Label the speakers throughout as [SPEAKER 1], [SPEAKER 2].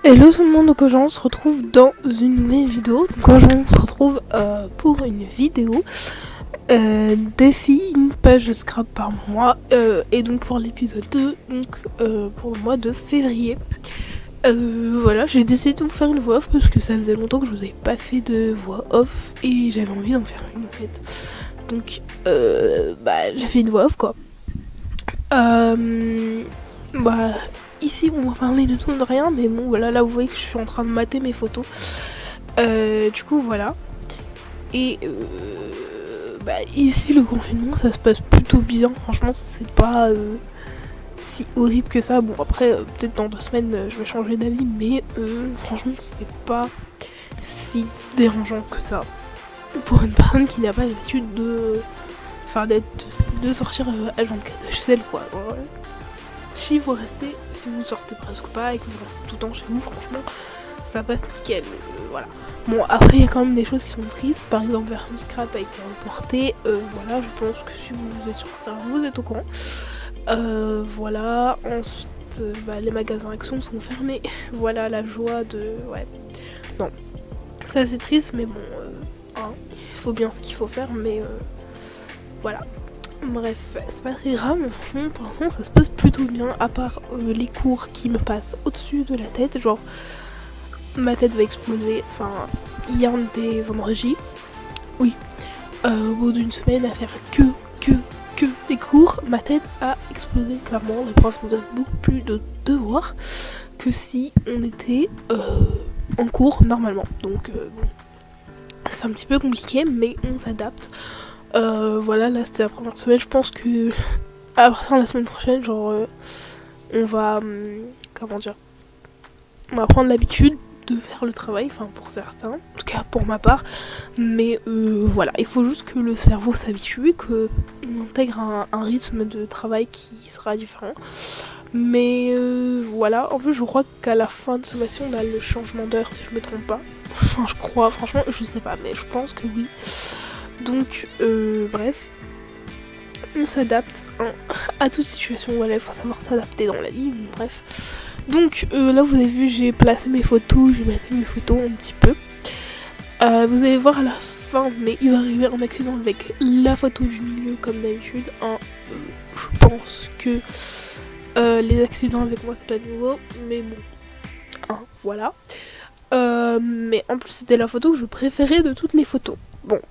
[SPEAKER 1] Hello tout le monde, donc aujourd'hui on se retrouve dans une nouvelle vidéo. Donc aujourd'hui on se retrouve pour une vidéo défi une page de scrap par mois et donc pour l'épisode 2, donc pour le mois de février. Voilà, j'ai décidé de vous faire une voix off parce que ça faisait longtemps que je vous avais pas fait de voix off et j'avais envie d'en faire une en fait. Donc j'ai fait une voix off quoi. Ici on va parler de tout et de rien, mais bon voilà, là vous voyez que je suis en train de mater mes photos. Du coup voilà. Et ici le confinement ça se passe plutôt bien, franchement c'est pas si horrible que ça. Bon après peut-être dans 2 semaines je vais changer d'avis, mais franchement c'est pas si dérangeant que ça. Pour une personne qui n'a pas l'habitude de sortir H24 chez elle quoi. Ouais. Si vous sortez presque pas et que vous restez tout le temps chez vous, franchement, ça passe nickel. Voilà. Bon, après, il y a quand même des choses qui sont tristes. Par exemple, Versus Scrap a été reporté. Voilà, je pense que si vous êtes sur Instagram, vous êtes au courant. Voilà. Ensuite, les magasins Action sont fermés. Voilà, la joie de... Ouais. Non. Ça, c'est triste, mais bon... il faut bien ce qu'il faut faire, mais... voilà. Bref, c'est pas très grave, mais franchement pour l'instant ça se passe plutôt bien, à part les cours qui me passent au-dessus de la tête, genre ma tête va exploser, enfin hier on était vendredi, oui, au bout d'une semaine à faire que des cours, ma tête a explosé clairement, les profs nous donnent beaucoup plus de devoirs que si on était en cours normalement, donc bon, c'est un petit peu compliqué mais on s'adapte. Voilà, là c'était la première semaine, je pense que à partir de la semaine prochaine, genre on va on va prendre l'habitude de faire le travail, enfin pour certains, en tout cas pour ma part, mais voilà, il faut juste que le cerveau s'habitue, qu'on intègre un rythme de travail qui sera différent, mais voilà, en plus je crois qu'à la fin de ce mois-ci on a le changement d'heure si je me trompe pas, enfin je crois, franchement je sais pas, mais je pense que oui. Donc, bref, on s'adapte à toute situation. Voilà, il faut savoir s'adapter dans la vie. Bref. Donc, là, vous avez vu, j'ai placé mes photos, j'ai maté mes photos un petit peu. Vous allez voir à la fin, mais il va arriver un accident avec la photo du milieu, comme d'habitude. Je pense que les accidents avec moi, c'est pas nouveau, mais bon, voilà. Mais en plus, c'était la photo que je préférais de toutes les photos. Bon.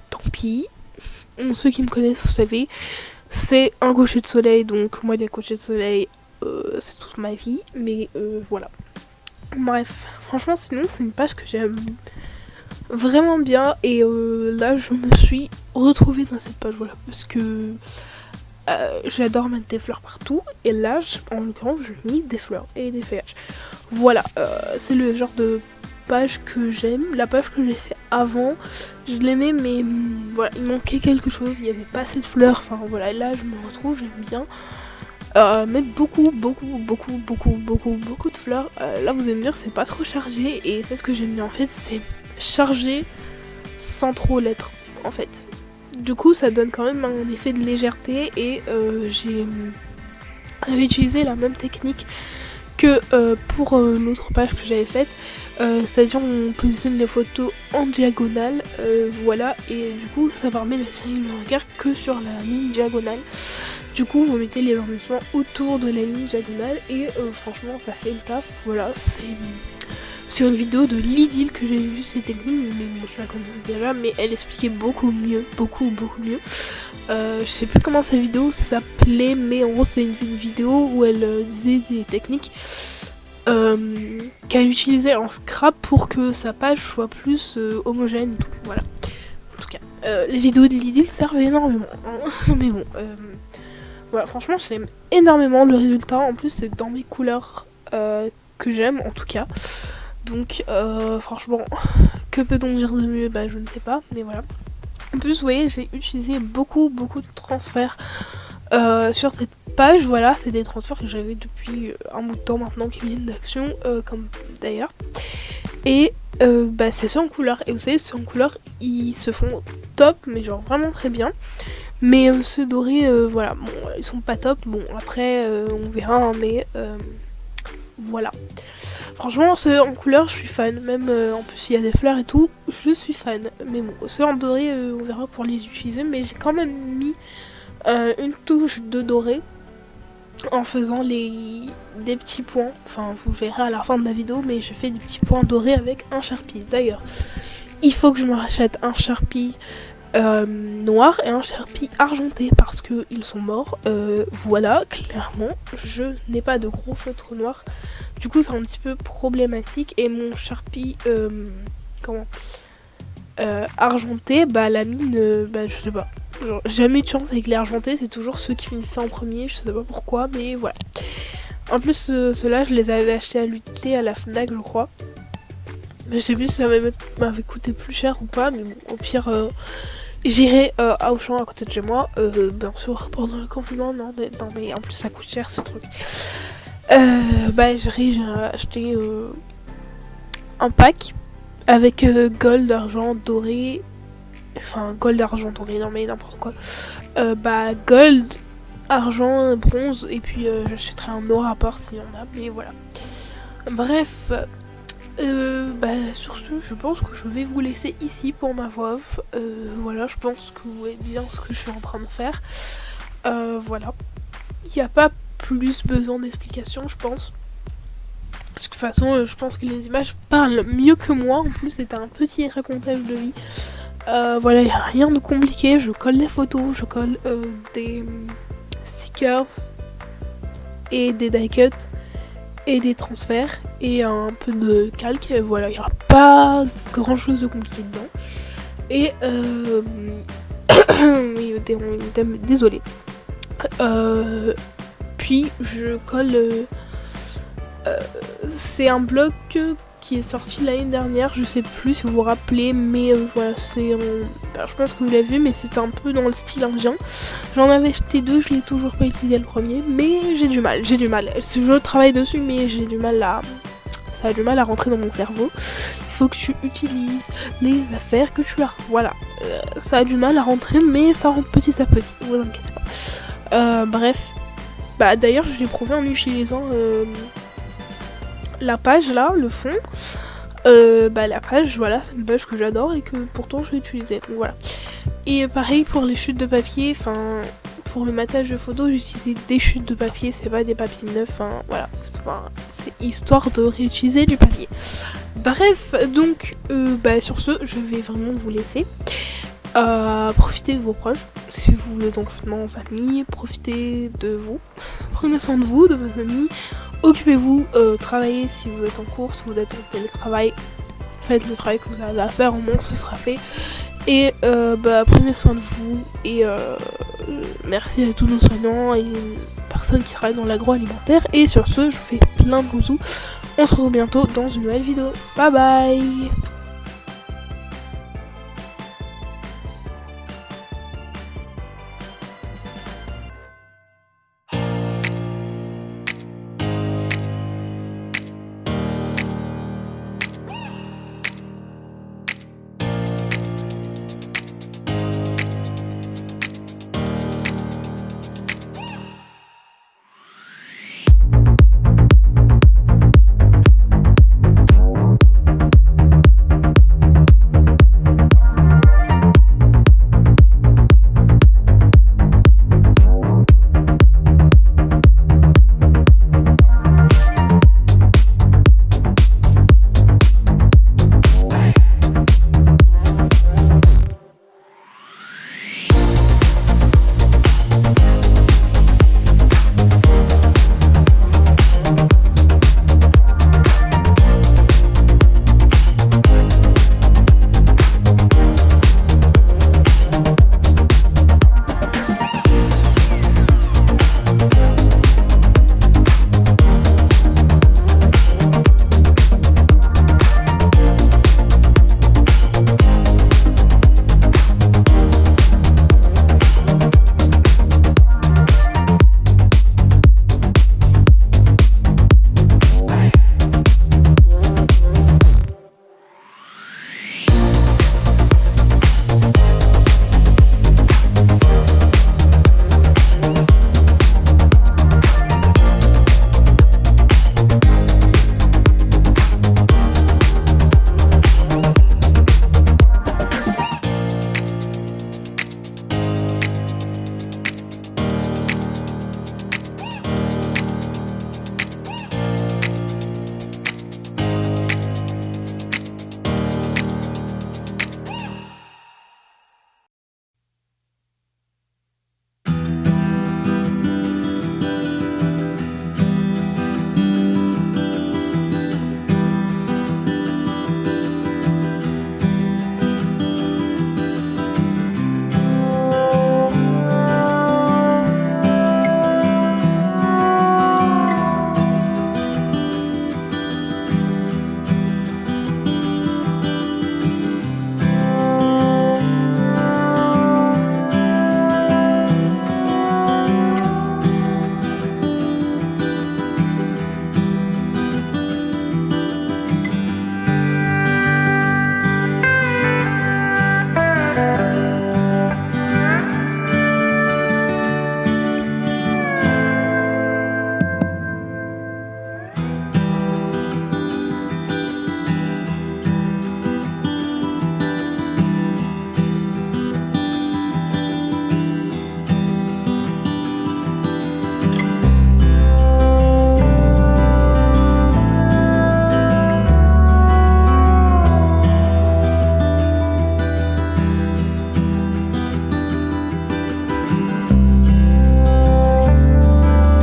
[SPEAKER 1] Tant pis, ceux qui me connaissent vous savez, c'est un coucher de soleil, donc moi des couchers de soleil c'est toute ma vie, mais voilà. Bref, franchement sinon c'est une page que j'aime vraiment bien et là je me suis retrouvée dans cette page, voilà, parce que j'adore mettre des fleurs partout et là en l'occurrence je mets des fleurs et des feuillages. Voilà, c'est le genre de page que j'aime. La page que j'ai fait avant, je l'aimais, mais voilà, il manquait quelque chose, il n'y avait pas assez de fleurs, enfin voilà, là je me retrouve, j'aime bien mettre beaucoup de fleurs. Là vous allez me dire c'est pas trop chargé et c'est ce que j'aime bien en fait, c'est chargé sans trop l'être en fait. Du coup ça donne quand même un effet de légèreté et j'avais utilisé la même technique que pour l'autre page que j'avais faite, c'est-à-dire on positionne les photos en diagonale, voilà, et du coup ça permet d'attirer le regard que sur la ligne diagonale. Du coup vous mettez les embellissements autour de la ligne diagonale et franchement ça fait le taf. Voilà, c'est sur une vidéo de Lidl que j'ai vu cette technique, mais bon, je la connaissais déjà, mais elle expliquait beaucoup mieux, beaucoup mieux. Je sais plus comment sa vidéo s'appelait, mais en gros c'est une vidéo où elle disait des techniques qu'elle utilisait en scrap pour que sa page soit plus homogène et tout, voilà. En tout cas, les vidéos de Lidl servent énormément, hein. Mais bon, voilà, franchement j'aime énormément le résultat, en plus c'est dans mes couleurs que j'aime en tout cas. Donc franchement, que peut-on dire de mieux? Je ne sais pas, mais voilà. En plus, vous voyez, j'ai utilisé beaucoup de transferts sur cette page. Voilà, c'est des transferts que j'avais depuis un bout de temps maintenant qui viennent d'Action, comme d'ailleurs. Et c'est ceux en couleur. Et vous savez, ceux en couleur, ils se font top, mais genre vraiment très bien. Mais ceux dorés, voilà, bon, ils sont pas top. Bon, après, on verra, hein, mais voilà. Franchement, ceux en couleur, je suis fan. Même en plus, il y a des fleurs et tout, je suis fan. Mais bon, ceux en doré, on verra pour les utiliser. Mais j'ai quand même mis une touche de doré en faisant des petits points. Enfin, vous verrez à la fin de la vidéo, mais je fais des petits points dorés avec un Sharpie. D'ailleurs, il faut que je me rachète un Sharpie noir et un Sharpie argenté parce que ils sont morts. Voilà, clairement, je n'ai pas de gros feutres noirs. Du coup, c'est un petit peu problématique. Et mon Sharpie, argenté, bah la mine, bah je sais pas. Genre, j'ai jamais eu de chance avec les argentés, c'est toujours ceux qui finissaient en premier, je sais pas pourquoi, mais voilà. En plus, ceux-là, je les avais achetés à l'unité à la Fnac, je crois. Je sais plus si ça m'avait coûté plus cher ou pas, mais bon, au pire, j'irai à Auchan à côté de chez moi. Bien sûr, pendant le confinement, non, mais en plus, ça coûte cher ce truc. Bah, j'ai acheté un pack avec gold, argent, doré. Enfin, gold, argent, doré, non mais n'importe quoi. Bah, gold, argent, bronze, et puis j'achèterai un or à part s'il y en a, mais voilà. Bref, bah, sur ce, je pense que je vais vous laisser ici pour ma voix off. Voilà, je pense que vous voyez bien ce que je suis en train de faire. Voilà. Il n'y a pas plus besoin d'explications, je pense. Parce que de toute façon, je pense que les images parlent mieux que moi. En plus, c'est un petit racontage de vie. Voilà, il n'y a rien de compliqué. Je colle des photos, je colle des stickers et des die cuts et des transferts et un peu de calque. Voilà, il n'y aura pas grand chose de compliqué dedans. Et oui, désolé. Puis je colle. C'est un bloc qui est sorti l'année dernière, je sais plus si vous vous rappelez, mais voilà, c'est je pense que vous l'avez vu, mais c'est un peu dans le style indien. J'en avais acheté deux, je l'ai toujours pas utilisé le premier, mais j'ai du mal. Je travaille dessus, mais j'ai du mal ça a du mal à rentrer dans mon cerveau. Il faut que tu utilises les affaires que tu as. Voilà, ça a du mal à rentrer, mais ça rentre petit à petit, vous inquiétez pas. Bref, bah d'ailleurs je l'ai prouvé en utilisant la page là, le fond. Bah la page, voilà, c'est une page que j'adore et que pourtant je vais utiliser, donc voilà. Et pareil pour les chutes de papier, enfin pour le matage de photos, j'ai utilisé des chutes de papier, c'est pas des papiers neufs, hein, voilà, c'est histoire de réutiliser du papier. Bref, donc bah sur ce, je vais vraiment vous laisser. Profitez de vos proches, si vous êtes en famille, profitez de vous, prenez soin de vous, de votre famille, occupez-vous, travaillez si vous êtes en cours, si vous êtes en télétravail, faites le travail que vous avez à faire, au moins ce sera fait, et bah, prenez soin de vous, et merci à tous nos soignants et personnes qui travaillent dans l'agroalimentaire, et sur ce, je vous fais plein de bisous, on se retrouve bientôt dans une nouvelle vidéo, bye bye.